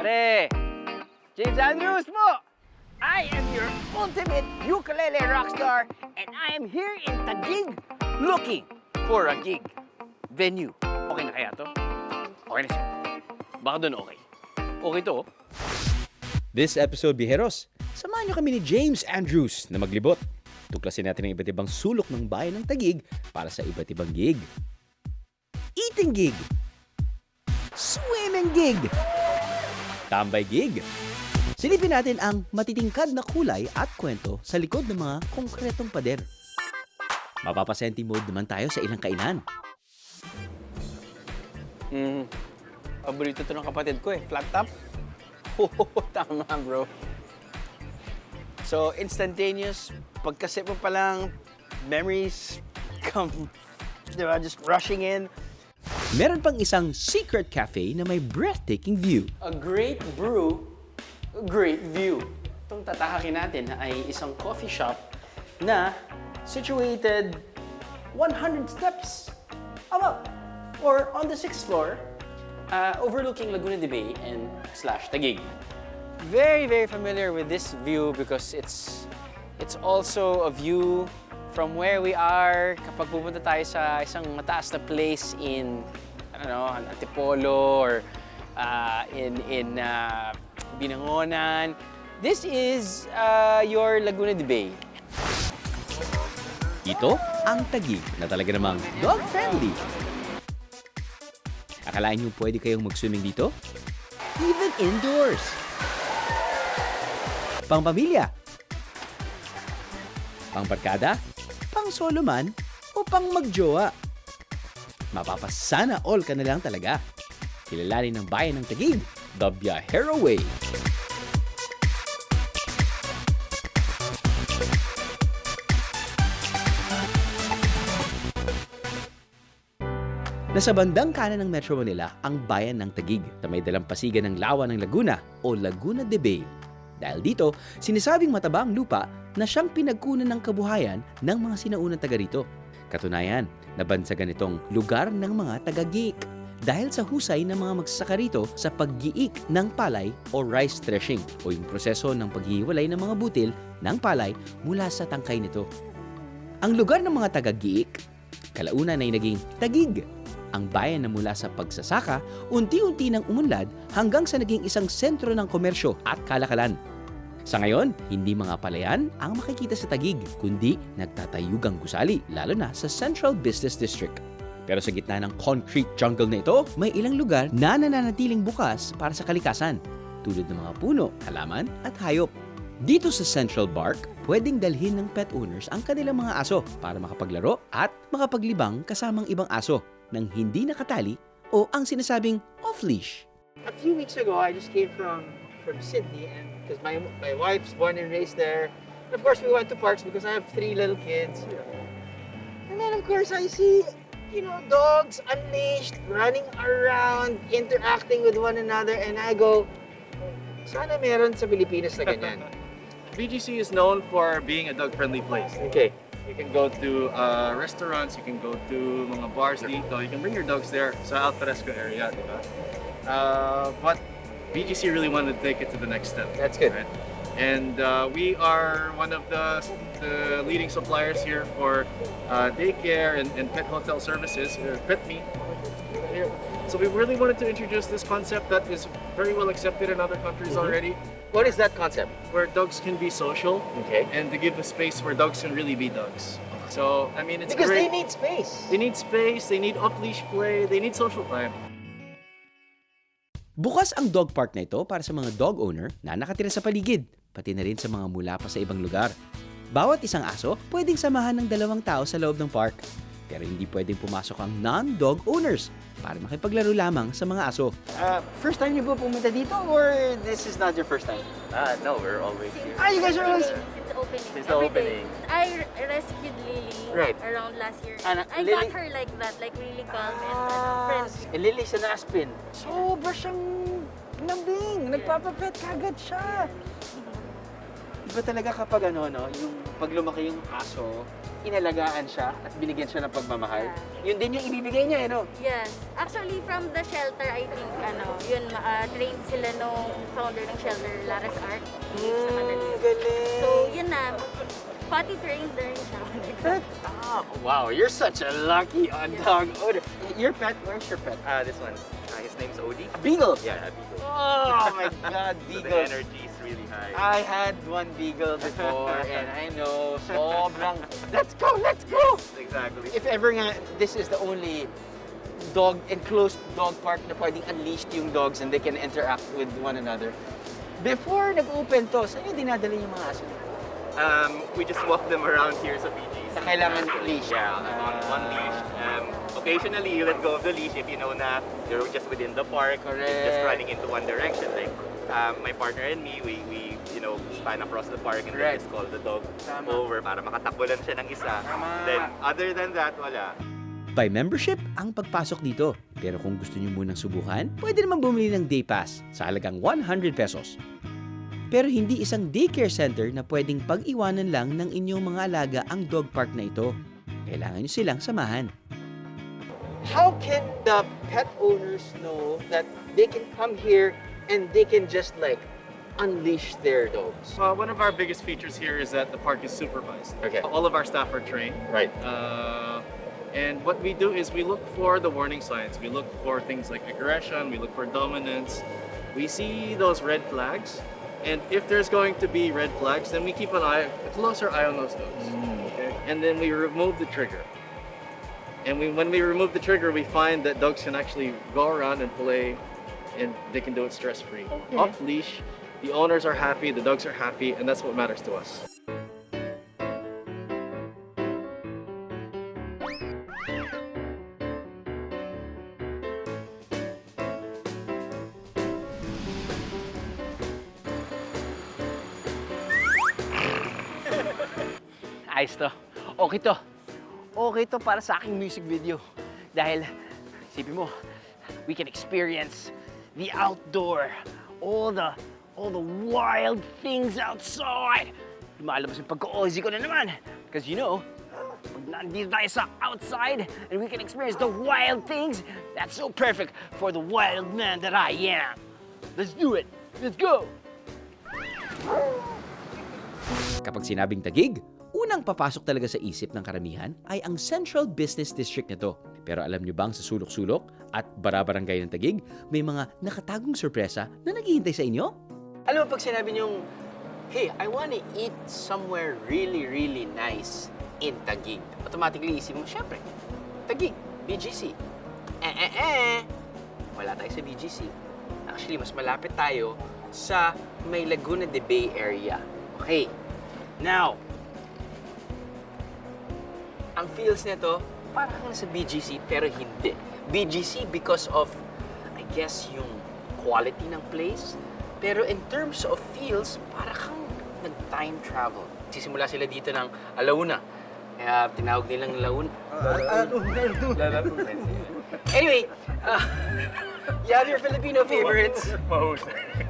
Pare, James Andrews po! I am your ultimate ukulele rockstar and I am here in Taguig looking for a gig venue. Okay na kaya to? Okay na siya. Baka doon okay. Okay to. This episode, Biyaheros, samahan niyo kami ni James Andrews na maglibot. Tuklasin natin ang iba't ibang sulok ng bayan ng Taguig para sa iba't ibang gig. Eating gig, swimming gig, tambay gig. Silipin natin ang matitingkad na kulay at kwento sa likod ng mga konkretong pader. Mapapasenti mode naman tayo sa ilang kainan. Paborito to ng kapatid ko eh. Flat top. Tama bro. So, instantaneous. Pagkasip mo pa lang, memories come, di ba, just rushing in. Meron pang isang secret cafe na may breathtaking view. A great brew, a great view. Itong tatahakin natin ay isang coffee shop na situated 100 steps above or on the 6th floor, overlooking Laguna de Bay and / Taguig. Very, very familiar with this view because it's also a view from where we are kapag pupunta tayo sa isang mataas na place in, I don't know, Antipolo or in Binangonan. This is your Laguna de Bay. Ito ang Taguig na talaga namang dog-friendly. Akalain niyo pwede kayong mag-swimming dito? Even indoors. Pang-pamilya, pang-barkada, pang-solo man, o pang-magjowa. Mapapasana all ka na lang talaga. Kilalanin ng bayan ng Taguig, the Biyahero Way. Nasa bandang kanan ng Metro Manila ang bayan ng Taguig na may dalampasigan ng lawa ng Laguna o Laguna de Bay. Dahil dito, sinasabing mataba ang lupa na siyang pinagkunan ng kabuhayan ng mga sinaunang taga rito. Katunayan, nabansagan itong lugar ng mga taga-giik dahil sa husay ng mga magsasaka rito sa paggiik ng palay o rice threshing o yung proseso ng paghihiwalay ng mga butil ng palay mula sa tangkay nito. Ang lugar ng mga taga-giik, kalaunan ay naging Taguig, ang bayan na mula sa pagsasaka, unti-unti nang umunlad hanggang sa naging isang sentro ng komersyo at kalakalan. Sa ngayon, hindi mga palayan ang makikita sa Taguig, kundi nagtatayugang gusali, lalo na sa Central Business District. Pero sa gitna ng concrete jungle na ito, may ilang lugar na nananatiling bukas para sa kalikasan, tulad ng mga puno, halaman at hayop. Dito sa Central Park, pwedeng dalhin ng pet owners ang kanilang mga aso para makapaglaro at makapaglibang kasamang ibang aso nang hindi nakatali o ang sinasabing off-leash. A few weeks ago, I just came from Sydney, and because my wife's born and raised there. And of course, we went to parks because I have 3 little kids. And then, of course, I see, dogs unleashed, running around, interacting with one another, and I go, sana meron sa Pilipinas na ganyan. BGC is known for being a dog-friendly place. Okay. You can go to restaurants, you can go to mga bars dito, you can bring your dogs there sa Alfresco area, di ba? But BGC really wanted to take it to the next step. That's good. Right? And we are one of the leading suppliers here for daycare and pet hotel services, Pet Me. So we really wanted to introduce this concept that is very well accepted in other countries already. What is that concept? Where dogs can be social, Okay. and to give a space where dogs can really be dogs. So, I mean, it's Because great. they need space. They need space, they need off-leash play, they need social time. Bukas ang dog park na ito para sa mga dog owner na nakatira sa paligid, pati na rin sa mga mula pa sa ibang lugar. Bawat isang aso pwedeng samahan ng 2 tao sa loob ng park. Pero hindi pwedeng pumasok ang non-dog owners para makipaglaro lamang sa mga aso. First time niyo po pumunta dito or this is not your first time? No, we're always here. You guys are always... Since opening. Since the every opening. day. I rescued Lily Right. around last year. Ano, I Lily- got her like that, like really calm and friendly. Lily sa Naspin. Sobra siyang lambing. Nagpapapet kagad siya. Iba talaga kapag ano, no, yung pag lumaki yung aso, inalagaan siya at binigyan siya ng pagmamahal. Yun din yung ibibigay niya, no? Yes. Actually, from the shelter, I think, yun, trained sila nung founder ng shelter, Laras Art, sa Manila. Galing. So, yun na, potty trained na rin siya. Wow, you're such a lucky dog owner. Your pet, where's your pet? This one. His name's Odie. A beagle. Yeah, a beagle. Oh my God, So the beagles. energy is really high. I had one beagle before and I know, sobrang, let's go! Exactly. If ever nga, this is the only enclosed dog park na pwedeng unleashed yung dogs and they can interact with one another. Before nag-open to, saan yung dinadala yung mga aso? We just walk them around here sa PGs. Sa kailangan leash? Yeah, on leash. Occasionally, you let go of the leash if you know na you're just within the park. Correct. It's just running into one direction. Like my partner and me, we span across the park and Correct. then just call the dog Tama. over para makatakbo lang siya ng isa. Tama. Then other than that, wala. By membership ang pagpasok dito. Pero kung gusto nyo munang subukan, pwede naman bumili ng day pass sa halagang 100 pesos. Pero hindi isang daycare center na pwedeng pag-iwanan lang ng inyong mga alaga ang dog park na ito. Kailangan nyo silang samahan. How can the pet owners know that they can come here and they can just like unleash their dogs? One of our biggest features here is that the park is supervised. Okay. All of our staff are trained. Right. And what we do is we look for the warning signs. We look for things like aggression, we look for dominance. We see those red flags. And if there's going to be red flags, then we keep a closer eye on those dogs. Okay? And then we remove the trigger. And when we remove the trigger, we find that dogs can actually go around and play, and they can do it stress-free. Okay. Off leash, the owners are happy, the dogs are happy, and that's what matters to us. Ayos to. Okay to. Okay to para sa aking music video. Dahil, isipin mo, we can experience the outdoor. All the wild things outside. Lumalabas yung pagka-Aussie ko na naman. Because you know, pag nandito tayo sa outside and we can experience the wild things, that's so perfect for the wild man that I am. Let's do it. Let's go. Kapag sinabing Taguig, unang papasok talaga sa isip ng karamihan ay ang Central Business District nito. Pero alam nyo bang sa sulok-sulok at barabarangay ng Taguig, may mga nakatagong sorpresa na naghihintay sa inyo? Alam mo, pag sinabi niyong, hey, I wanna eat somewhere really, really nice in Taguig, automatically isip mo, syempre, Taguig, BGC. Wala tayo sa BGC. Actually, mas malapit tayo sa may Laguna de Bay area. Okay. Now, ang feels nito, parang nasa BGC, pero hindi. BGC because of, I guess, yung quality ng place. Pero in terms of feels, parang kang nag-time travel. Sisimula sila dito ng alauna. Kaya tinawag nilang launa. Anyway, you have your Filipino favorites.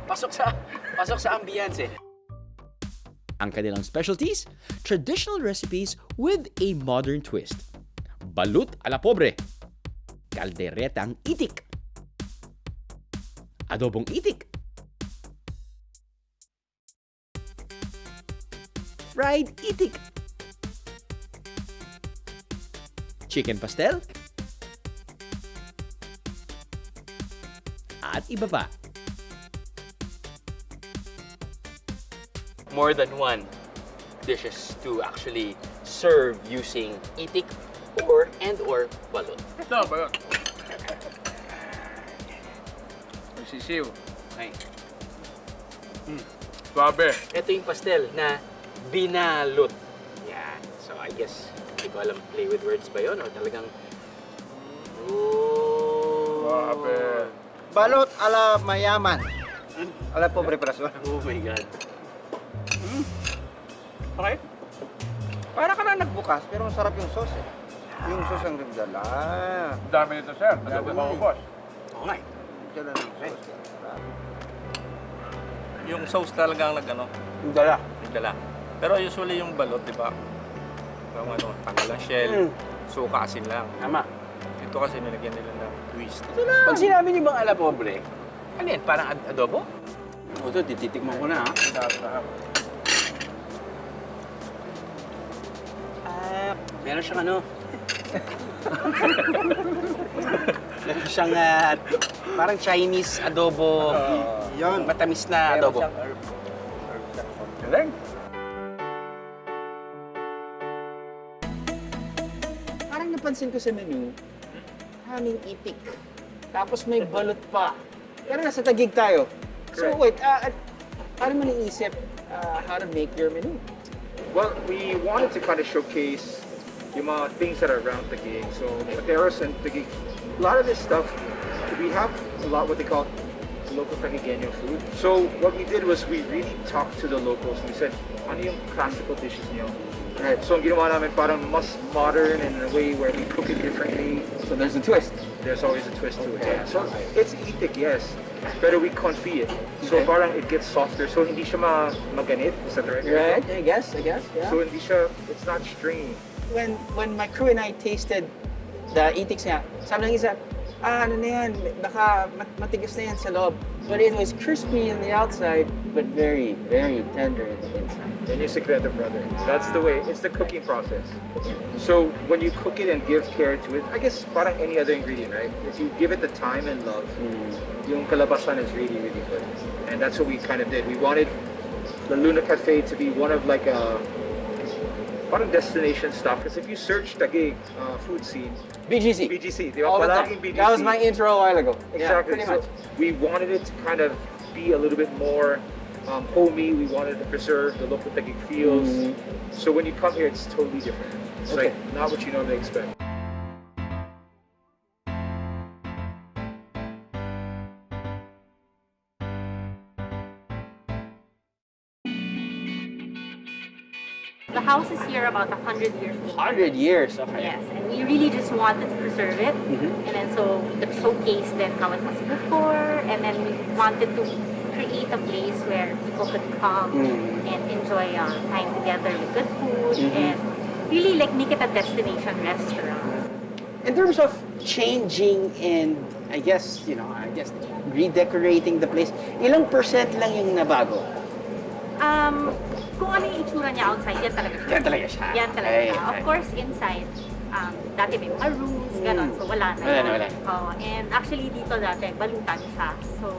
Pasok sa ambiance eh. Ang kanilang specialties, traditional recipes with a modern twist. Balut a la pobre, kalderetang itik, adobong itik, fried itik, chicken pastel, at iba pa. More than one dishes to actually serve using itik or balot. No, balot. Sisiw. Okay. Suabe. Ito yung pastel na binalot. Yan. So I guess, hindi ko alam, play with words ba yun? O talagang... Suabe. Balot ala mayaman. Ala pobre person. Oh my God. Okay? Para ka na nagbukas, pero masarap yung sauce eh. Yung sauce ang nagdala. Ang dami nito, sir. Ang dami maubos. Oo nga eh. Dala ng sauce. Yung sauce talagang nag-ano, Yung dala. dala. Pero usually yung balot, di ba? Yung ano, tanggal ang shell, suka, asin lang. Tama. Ito kasi nilagyan nila ng twist. Pag sinabi niyo bang ala pobre, ano yan? Parang adobo? O ito, tititikman ko na ha. Meron siyang ano. Meron siyang parang Chinese adobo. Yan. Matamis na adobo. Galing. Parang napansin ko sa menu, aming itik. Tapos may balot pa. Pero nasa Taguig tayo. So wait, paano mo naisip how to make your menu? Well, we wanted to kind of showcase yung mga things that are around Taguig. So, Pateros and Taguig, a lot of this stuff, we have a lot what they call local Taguigeno food. So, what we did was we really talked to the locals. We said, ano yung classical dishes niyo? Right. So, ang ginawa namin parang mas modern in a way where we cook it differently. So there's a twist. There's always a twist to it. Yeah. So, it's itik, yes. Pero we confit it. So, parang it gets softer. So, hindi siya maganit. Is that the right word? Right? I guess, yeah. So, hindi siya, it's not stringy. When my crew and I tasted the itiks niya, sabi ng isa, ano na yan, baka matigas na yan sa loob. But it was crispy on the outside, but very, very tender in the inside. And yung secreto, brother. That's the way. It's the cooking process. So when you cook it and give care to it, I guess parang any other ingredient, right? If you give it the time and love, yung kalabasan is really, really good. And that's what we kind of did. We wanted the Luna Cafe to be one of like a parang destination stop. Because if you search Taguig food scene, BGC. di ba? All the time. Palaging BGC. That was my intro a while ago. Exactly. Yeah, pretty So much. we wanted it to kind of be a little bit more homey. We wanted to preserve the local Taguig feels. So when you come here, it's totally different. It's like not what you normally expect. The house is here about 100 years old. 100 years, okay. Yes, and we really just wanted to preserve it. And then so showcase then how it was before, and then we wanted to create a place where people could come and enjoy time together with good food and really like make it a destination restaurant. In terms of changing and I guess redecorating the place, ilang percent lang yung nabago? Kung ano yung itsura niya outside, yan talaga siya. Yan talaga siya. Yan talaga Ay, siya. Of ay. course, inside, dati may mga rooms, gano'n. So, wala na. Wala na, wala. Oh, and actually, dito dati, balutan siya. So,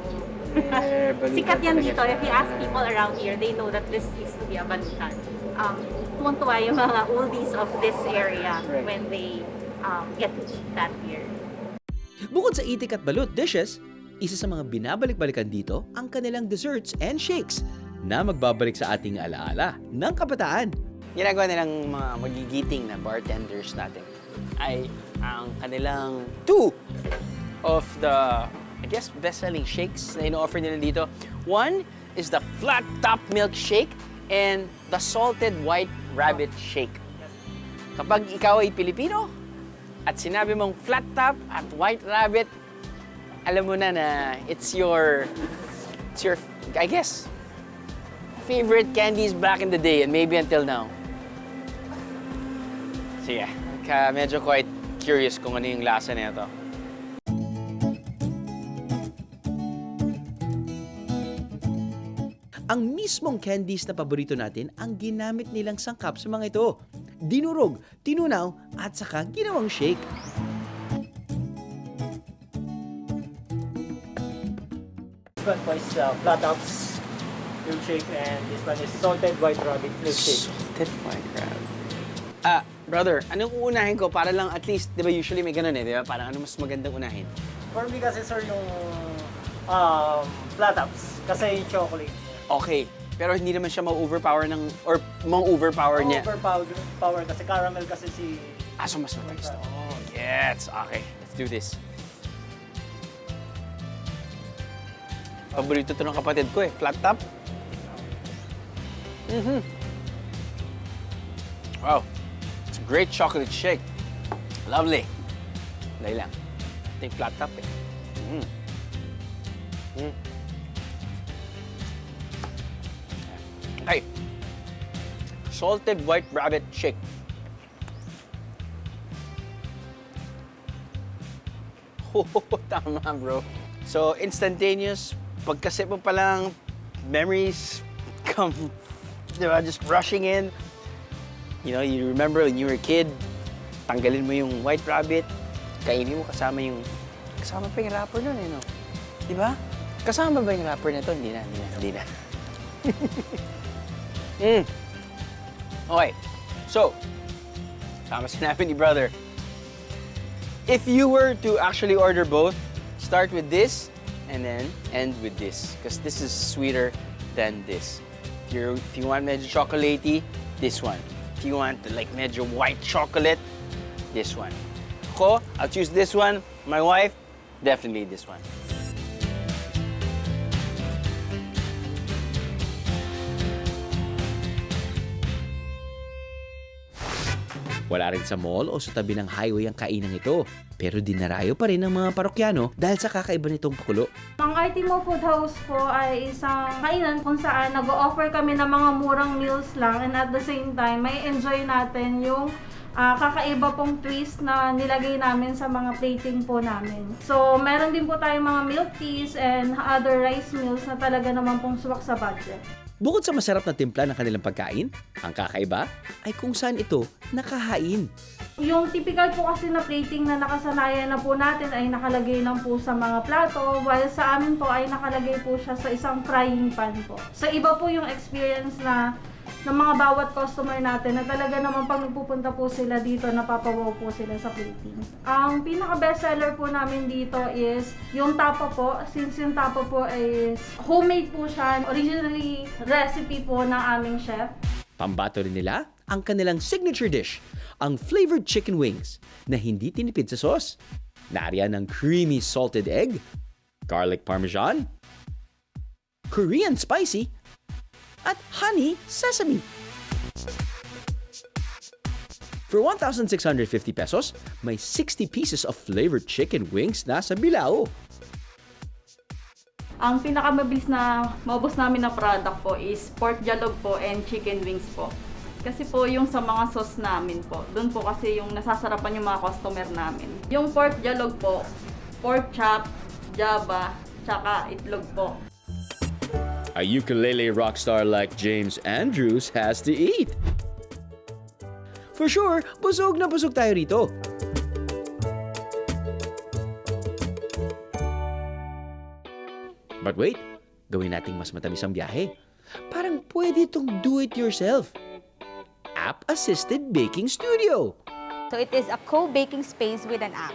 balutan sikat yan talaga dito. siya. If you ask people around here, they know that this used to be a balutan. Tuwang-tuwa yung mga oldies of this area when they get to eat that here. Bukod sa itik at balut dishes, isa sa mga binabalik-balikan dito ang kanilang desserts and shakes na magbabalik sa ating alaala ng kabataan. Ginagawa nilang mga magigiting na bartenders natin ay ang kanilang two of the, I guess, best-selling shakes na ino-offer nila dito. One is the flat top milkshake and the salted white rabbit shake. Kapag ikaw ay Pilipino at sinabi mong flat top at white rabbit, alam mo na na it's your I guess, favorite candies back in the day and maybe until now. Sige, medyo quite curious kung ano yung lasa nito. Ang mismong candies na paborito natin ang ginamit nilang sangkap sa mga ito. Dinurog, tinunaw, at saka ginawang shake. This one is flat tops milkshake and this one is salted white rabbit milkshake. Salted white rabbit. Brother, anong uunahin ko para lang at least, di ba usually may ganun di ba? Parang ano mas magandang unahin? For me kasi sir yung flat tops kasi yung chocolate. Okay, pero hindi naman siya ma-overpower or ma-overpower niya. Overpower kasi caramel kasi si... So mas matamis to. Oh, gets. Okay, let's do this. Paborito to ng kapatid ko flat top. Wow, it's a great chocolate shake. Lovely. Dahil lang. Ito yung flat top Okay. salted white rabbit shake. Oh, tama bro. So, instantaneous, pagkasip mo pa lang, memories come, di ba, just rushing in. You know, you remember when you were a kid, tanggalin mo yung white rabbit, kainin mo kasama pa yung wrapper nun, eh, no? Di ba? Kasama ba yung wrapper na to? Hindi na. Okay, so, tama sinabi ni brother. If you were to actually order both, start with this and then end with this. Because this is sweeter than this. If you want medyo chocolatey, this one. If you want like medyo white chocolate, this one. Ako, I'll choose this one. My wife, definitely this one. Wala rin sa mall o sa tabi ng highway ang kainang ito. Pero dinarayo pa rin ng mga parokyano dahil sa kakaiba nitong pakulo. Ang Artimo Food House po ay isang kainan kung saan nag-o-offer kami ng mga murang meals lang and at the same time may enjoy natin yung kakaiba pong twist na nilagay namin sa mga plating po namin. So, meron din po tayong mga milk teas and other rice meals na talaga naman pong swak sa budget. Bukod sa masarap na timpla ng kanilang pagkain, ang kakaiba ay kung saan ito nakahain. Yung typical po kasi na plating na nakasanayan na po natin ay nakalagay lang po sa mga plato, while sa amin po ay nakalagay po siya sa isang frying pan po. So iba po yung experience na ng mga bawat customer natin na talaga naman pag nagpupunta po sila dito, napapawaw po sila sa plating. Ang pinaka-best seller po namin dito is yung tapa po. Since yung tapa po is homemade po siya, originally recipe po ng aming chef. Pambato rin nila ang kanilang signature dish, ang flavored chicken wings na hindi tinipid sa sauce. Nariyan ng creamy salted egg, garlic parmesan, Korean spicy, at honey sesame. For 1,650 pesos, may 60 pieces of flavored chicken wings na sa bilao. Ang pinakamabilis na maubos namin na product po is pork jalog po and chicken wings po. Kasi po yung sa mga sauce namin po, doon po kasi yung nasasarapan yung mga customer namin. Yung pork jalog po, pork chop, jaba, tsaka itlog po. A ukulele rockstar like James Andrews has to eat. For sure, busog na busog tayo rito. But wait, gawin nating mas matamis ang biyahe. Parang pwede itong do-it-yourself. App-assisted baking studio. So it is a co-baking space with an app.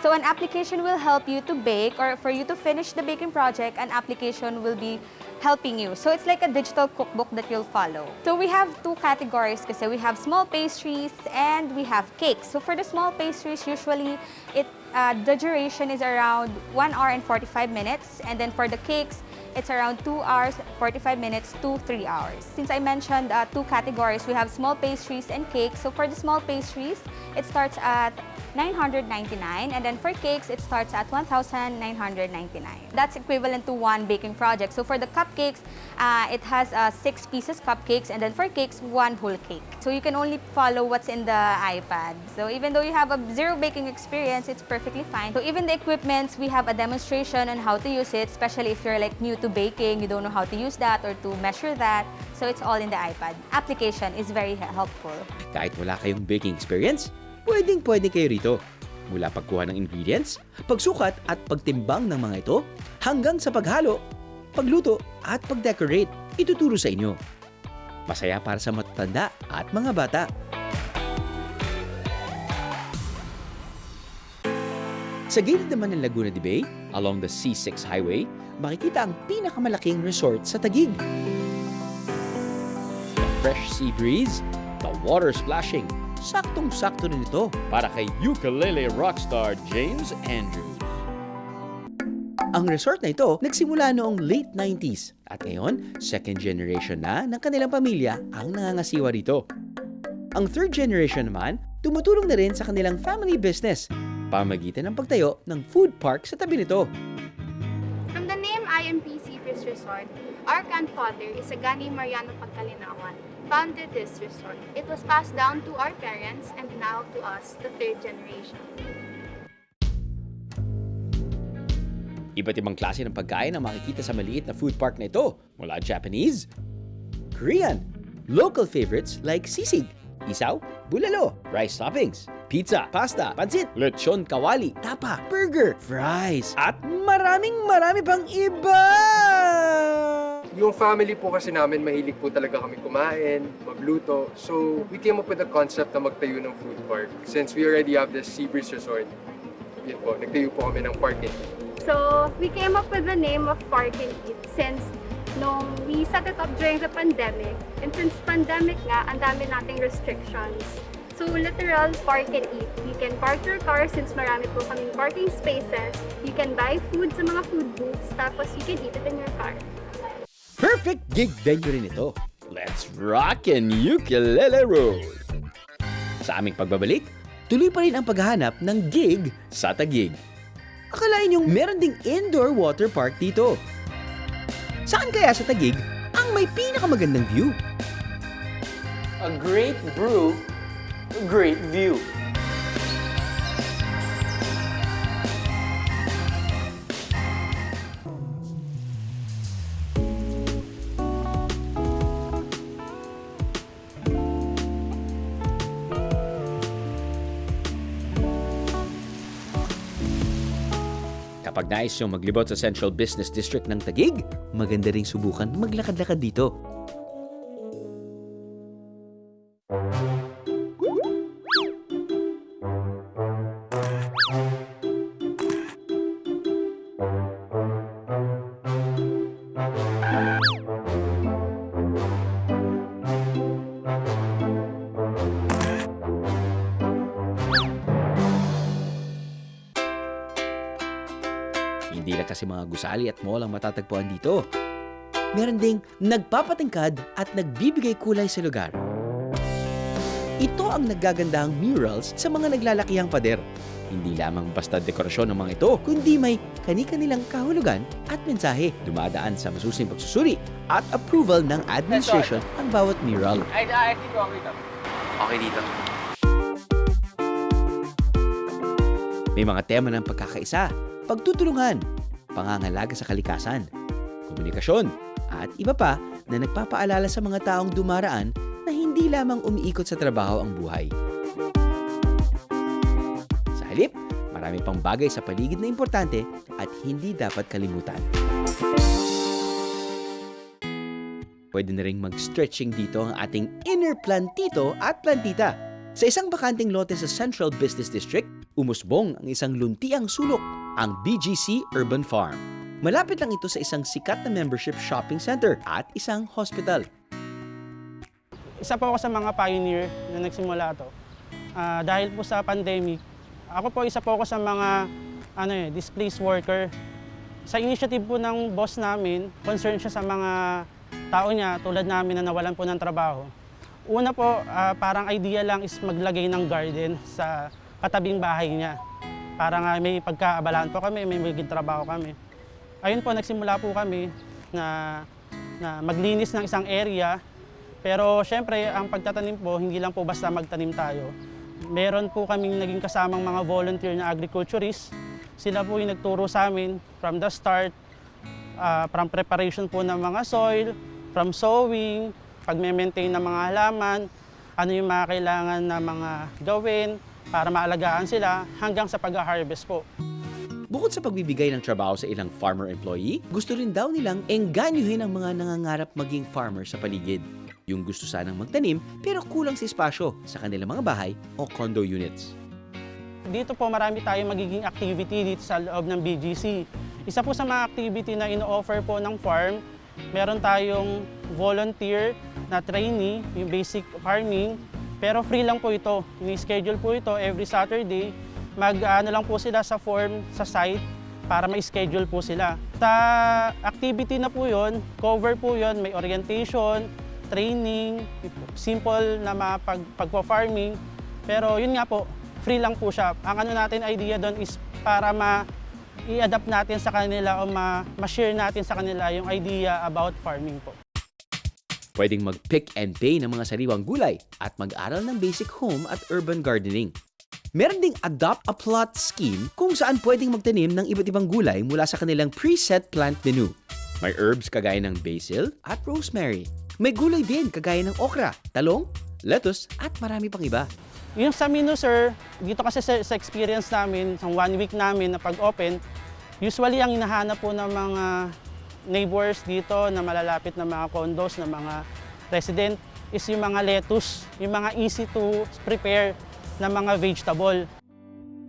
So an application will help you to bake, or for you to finish the baking project, an application will be helping you. So it's like a digital cookbook that you'll follow. So we have two categories kasi we have small pastries and we have cakes. So for the small pastries, usually the duration is around 1 hour and 45 minutes. And then for the cakes, it's around 2 hours, 45 minutes to 3 hours. Since I mentioned two categories, we have small pastries and cakes. So for the small pastries, it starts at 999, and then for cakes, it starts at 1,999. That's equivalent to one baking project. So for the cupcakes, it has 6 pieces cupcakes, and then for cakes, 1 whole cake. So you can only follow what's in the iPad. So even though you have a zero baking experience, it's perfectly fine. So even the equipments, we have a demonstration on how to use it, especially if you're like new to baking, you don't know how to use that or to measure that. So it's all in the iPad. Application is very helpful. Kahit wala kayong baking experience, pwede kayo rito. Mula pagkuha ng ingredients, pagsukat at pagtimbang ng mga ito, hanggang sa paghalo, pagluto at pag-decorate, ituturo sa inyo. Masaya para sa matatanda at mga bata. Sa gilid naman ng Laguna de Bay, along the C6 Highway, makikita ang pinakamalaking resort sa Taguig. The fresh sea breeze, the water splashing, saktong-sakto rin ito para kay ukulele rockstar James Andrews. Ang resort na ito nagsimula noong late 90s at ngayon, second generation na ng kanilang pamilya ang nangangasiwa rito. Ang third generation naman, tumutulong na rin sa kanilang family business, pamagitan ng pagtayo ng food park sa tabi nito. From the name IMPC Peace Resort, our grandfather is Sagani Mariano Pagkalinawan, founded this resort. It was passed down to our parents and now to us, the third generation. Iba't ibang klase ng pagkain ang makikita sa maliit na food park na ito. Mula Japanese, Korean, local favorites like sisig, isaw, bulalo, rice toppings, pizza, pasta, pansit, lechon kawali, tapa, burger, fries, at marami pang iba! Yung family po kasi namin, mahilig po talaga kami kumain, magluto. So, we came up with the concept na magtayo ng food park. Since we already have this sea breeze resort, yun po, nagtayo po kami ng park and eat. So, we came up with the name of Park and Eat since nung we set it up during the pandemic. And since pandemic nga, ang dami nating restrictions. So, literal park and eat. You can park your car since marami po kaming parking spaces. You can buy food sa mga food booths, tapos you can eat it in your car. Perfect gig venue rin ito. Let's rock and ukulele roll! Sa aming pagbabalik, tuloy pa rin ang paghahanap ng gig sa Taguig. Akalain niyong meron ding indoor water park dito. Saan kaya sa Taguig ang may pinakamagandang view? A great brew, a great view. Kapag nais niyong maglibot sa Central Business District ng Taguig, maganda ring subukan maglakad-lakad dito. Hindi lang kasi mga gusali at mall ang matatagpuan dito. Meron ding nagpapatingkad at nagbibigay kulay sa lugar. Ito ang naggagandahang murals sa mga naglalakihang pader. Hindi lamang basta dekorasyon ng mga ito, kundi may kani-kanilang kahulugan at mensahe. Dumadaan sa masusing pagsusuri at approval ng administration ang bawat mural. I think okay dito. Okay dito. May mga tema ng pagkakaisa, pagtutulungan, pangangalaga sa kalikasan, komunikasyon, at iba pa na nagpapaalala sa mga taong dumaraan na hindi lamang umiikot sa trabaho ang buhay. Sa halip, marami pang bagay sa paligid na importante at hindi dapat kalimutan. Pwede na ring mag-stretching dito ang ating inner plantito at plantita. Sa isang bakanting lote sa Central Business District, umusbong ang isang luntiang sulok, ang BGC Urban Farm. Malapit lang ito sa isang sikat na membership shopping center at isang hospital. Isa po ako sa mga pioneer na nagsimula ito. Dahil po sa pandemic, isa po ako sa mga displaced worker. Sa initiative po ng boss namin, concerned siya sa mga tao niya tulad namin na nawalan po ng trabaho. Una po, parang idea lang is maglagay ng garden sa katabing bahay niya. Para nga may pagkaabalaan po kami, may magiging trabaho kami. Ayun po, nagsimula po kami na maglinis ng isang area. Pero syempre, ang pagtatanim po, hindi lang po basta magtanim tayo. Meron po kaming naging kasamang mga volunteer na agriculturists. Sila po yung nagturo sa amin from the start, from preparation po ng mga soil, from sowing, pag-maintain ng mga halaman, ano yung mga kailangan na mga gawin para maalagaan sila hanggang sa pag-harvest po. Bukod sa pagbibigay ng trabaho sa ilang farmer employee, gusto rin daw nilang enganyuhin ang mga nangangarap maging farmer sa paligid. Yung gusto sanang magtanim pero kulang sa espasyo sa kanilang mga bahay o condo units. Dito po marami tayong magiging activity dito sa loob ng BGC. Isa po sa mga activity na ino-offer po ng farm, meron tayong volunteer na trainee, yung basic farming, pero free lang po ito. Ini-schedule po ito every Saturday. Mag-ano lang po sila sa form sa site para ma-schedule po sila. Sa activity na po yun, cover po yun, may orientation, training, simple na pagpa-farming. Pero yun nga po, free lang po siya. Ang ano natin idea doon is para i-adapt natin sa kanila o ma-share natin sa kanila yung idea about farming po. Pwedeng mag-pick and pay ng mga sariwang gulay at mag-aral ng basic home at urban gardening. Meron ding adopt a plot scheme kung saan pwedeng magtanim ng iba't ibang gulay mula sa kanilang preset plant menu. May herbs kagaya ng basil at rosemary. May gulay din kagaya ng okra, talong, lettuce at marami pang iba. Yung sa menu, sir, dito kasi sa experience namin, sa 1 week namin na pag-open, usually ang hinahanap po ng mga neighbors dito na malalapit na mga condos, na mga resident, is yung mga lettuce, yung mga easy to prepare na mga vegetable.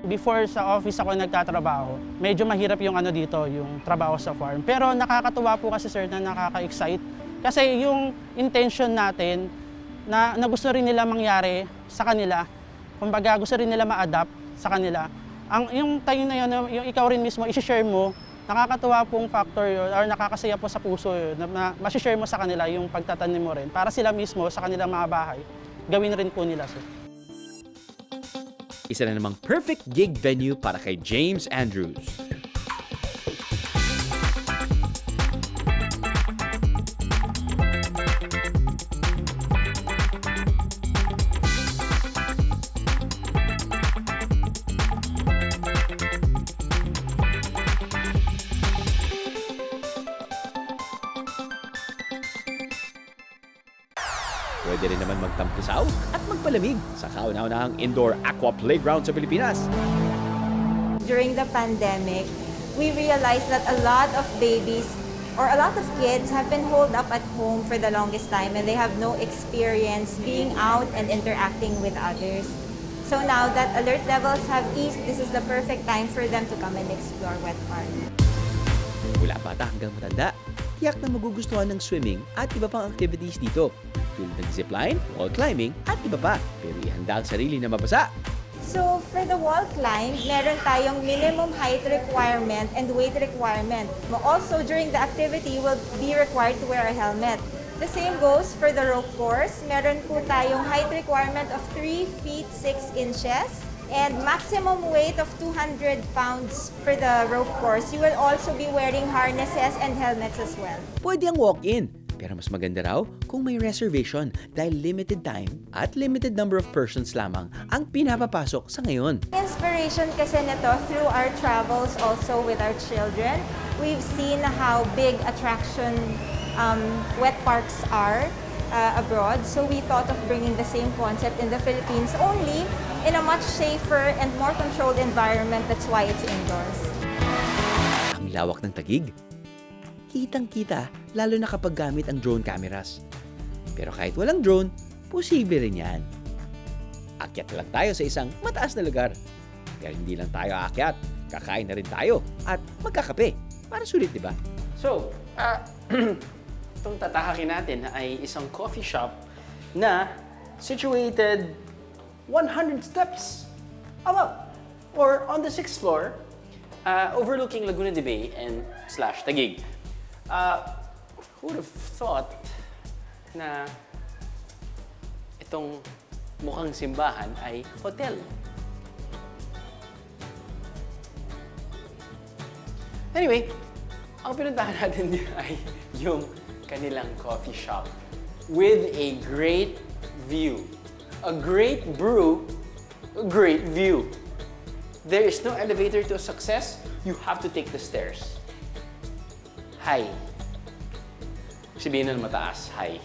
Before sa office ako nagtatrabaho, medyo mahirap yung ano dito, yung trabaho sa farm. Pero nakakatuwa po kasi, sir, na nakaka-excite. Kasi yung intention natin na gusto rin nila mangyari sa kanila, kumbaga gusto rin nila ma-adapt sa kanila. Yung tayo na yun, yung ikaw rin mismo, isi-share mo, nakakatuwa pong factor yun, or nakakasaya po sa puso yun, na ma-share mo sa kanila yung pagtatanim mo rin, para sila mismo sa kanilang mga bahay, gawin rin po nila, sir. Isa na namang perfect gig venue para kay James Andrews. Pwede rin naman magtampisaw at magpalamig sa kauna-unahang indoor aqua playground sa Pilipinas. During the pandemic, we realized that a lot of babies or a lot of kids have been holed up at home for the longest time and they have no experience being out and interacting with others. So now that alert levels have eased, this is the perfect time for them to come and explore Wet Park. Mula bata hanggang matanda, tiyak na magugustuhan ng swimming at iba pang activities dito, tulad ng zipline, wall climbing at iba pa. Pero ihanda ang sarili na mabasa. So for the wall climb, meron tayong minimum height requirement and weight requirement. Also, during the activity, you will be required to wear a helmet. The same goes for the rope course. Meron po tayong height requirement of 3 feet 6 inches and maximum weight of 200 pounds for the rope course. You will also be wearing harnesses and helmets as well. Pwede ang walk-in, pero mas maganda raw kung may reservation dahil limited time at limited number of persons lamang ang pinapapasok sa ngayon. Inspiration kasi nito through our travels also with our children. We've seen how big attraction wet parks are abroad. So we thought of bringing the same concept in the Philippines, only in a much safer and more controlled environment. That's why it's indoors. Ang lawak ng Taguig. Kitang-kita, lalo na kapag gamit ang drone cameras. Pero kahit walang drone, posible rin yan. Akyat lang tayo sa isang mataas na lugar. Pero hindi lang tayo aakyat, kakain na rin tayo at magkakape. Para sulit, di ba? So, itong tatahakin natin ay isang coffee shop na situated 100 steps above or on the 6th floor, overlooking Laguna de Bay and / Taguig. Who would have thought na itong mukhang simbahan ay hotel? Anyway, ang pinuntahan natin din ay yung kanilang coffee shop with a great view. A great brew, a great view. There is no elevator to success. You have to take the stairs. Hi. Sabihin na mataas, hi.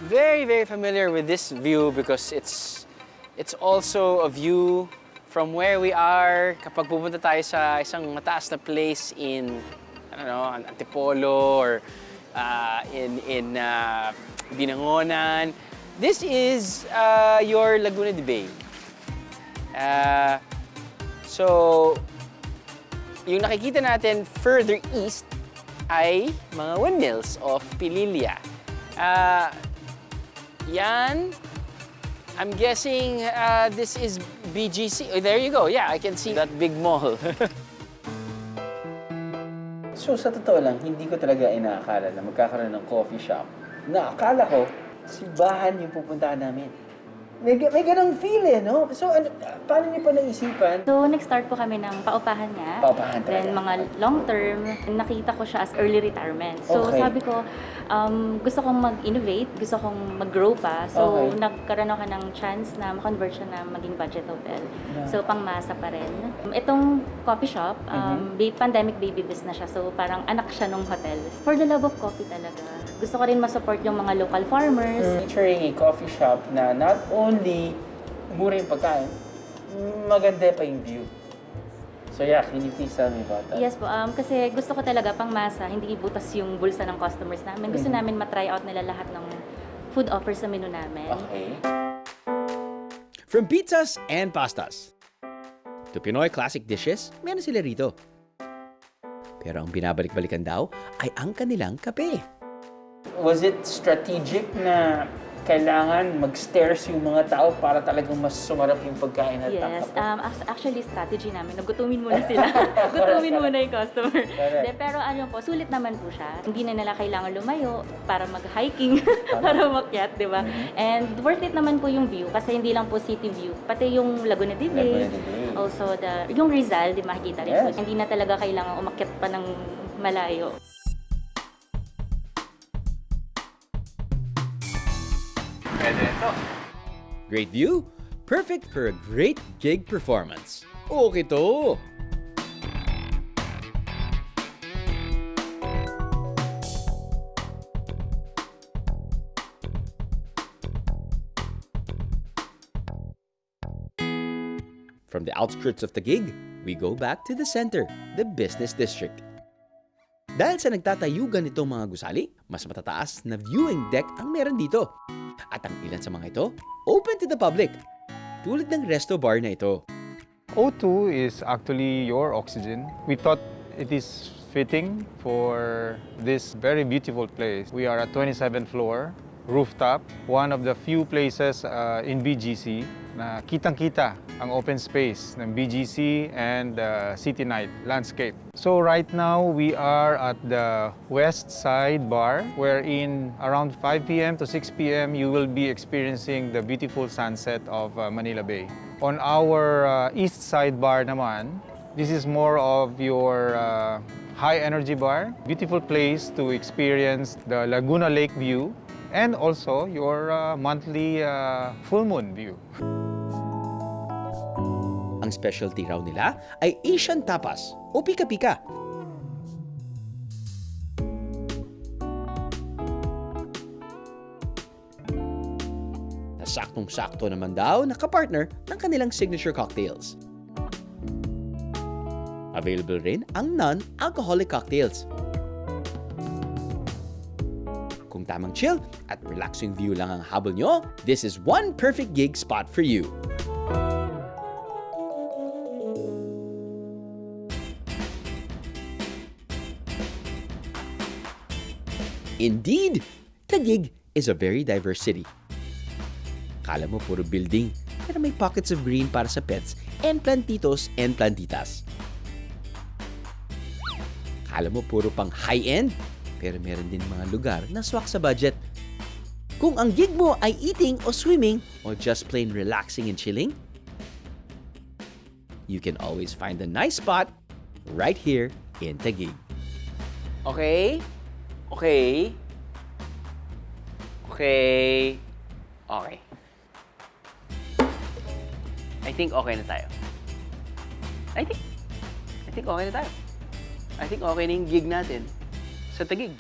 Okay, very familiar with this view because it's also a view from where we are kapag pupunta tayo sa isang mataas na place in, I don't know, Antipolo or in Binangonan. This is your Laguna de Bay. So, yung nakikita natin further east ay mga windmills of Pililla. Yan, I'm guessing this is BGC. Oh, there you go. Yeah, I can see that big mall. So sa totoo lang, hindi ko talaga inaakala na magkakaroon ng coffee shop. Naakala ko, simbahan yung pupuntahan namin. May ganang feel no? So paano niyo pa naisipan? So, nag-start po kami ng paupahan nga. Paupahan talaga. Then, mga long-term, nakita ko siya as early retirement. So, Okay. sabi ko, gusto kong mag-innovate, gusto kong mag-grow pa. So, Okay. nagkaroon ako ng chance na ma-convert siya na maging budget hotel. Yeah. So, pangmasa pa rin. Itong coffee shop, pandemic baby business siya. So, parang anak siya nung hotel. For the love of coffee talaga. Gusto ko rin ma-support yung mga local farmers. Featuring a coffee shop na not only mura yung pagkain, maganda pa yung view. So yeah, can you please tell me about that? Yes po, kasi gusto ko talaga pangmasa, hindi butas yung bulsa ng customers namin. Gusto namin matry out nila lahat ng food offers sa menu namin. Okay. From pizzas and pastas to Pinoy classic dishes, meron sila rito. Pero ang binabalik-balikan daw ay ang kanilang kape. Was it strategic na kailangan mag-stairs yung mga tao para talagang mas sumarap yung pagkain at Yes, actually strategy namin, nagutumin muna sila. Gutumin muna yung customer. De, pero ano po, sulit naman po siya. Hindi na nila kailangan lumayo para mag-hiking, para umakyat, di ba? And worth it naman po yung view kasi hindi lang po city view, pati yung Laguna de Bay, also yung Rizal, di makikita rin po. Hindi na talaga kailangan umakyat pa ng malayo. Great view, perfect for a great gig performance. Okay to! From the outskirts of Taguig, we go back to the center, the business district. Dahil sa nagtatayugan nitong mga gusali, mas matataas na viewing deck ang meron dito. At ang ilan sa mga ito, open to the public. Tulad ng resto bar na ito. O2 is actually your oxygen. We thought it is fitting for this very beautiful place. We are at 27th floor, rooftop, one of the few places in BGC na kitang-kita ang open space ng BGC and city night landscape. So right now, we are at the west side bar, wherein around 5 p.m. to 6 p.m. you will be experiencing the beautiful sunset of Manila Bay. On our east side bar naman, this is more of your high energy bar. Beautiful place to experience the Laguna Lake view and also your monthly full moon view. Ang specialty raw nila ay Asian tapas o pika-pika. Saktong-sakto naman daw na kapartner ng kanilang signature cocktails. Available rin ang non-alcoholic cocktails. Kung tamang chill at relaxing view lang ang habol nyo, this is one perfect gig spot for you. Indeed, Taguig is a very diverse city. Kala mo puro building, pero may pockets of green para sa pets and plantitos and plantitas. Kala mo puro pang high-end, pero meron din mga lugar na swak sa budget. Kung ang gig mo ay eating o swimming or just plain relaxing and chilling, you can always find a nice spot right here in Taguig. Okay? Okay. Okay. Okay. I think okay na tayo. I think okay na tayo. I think okay na yung gig natin sa Taguig.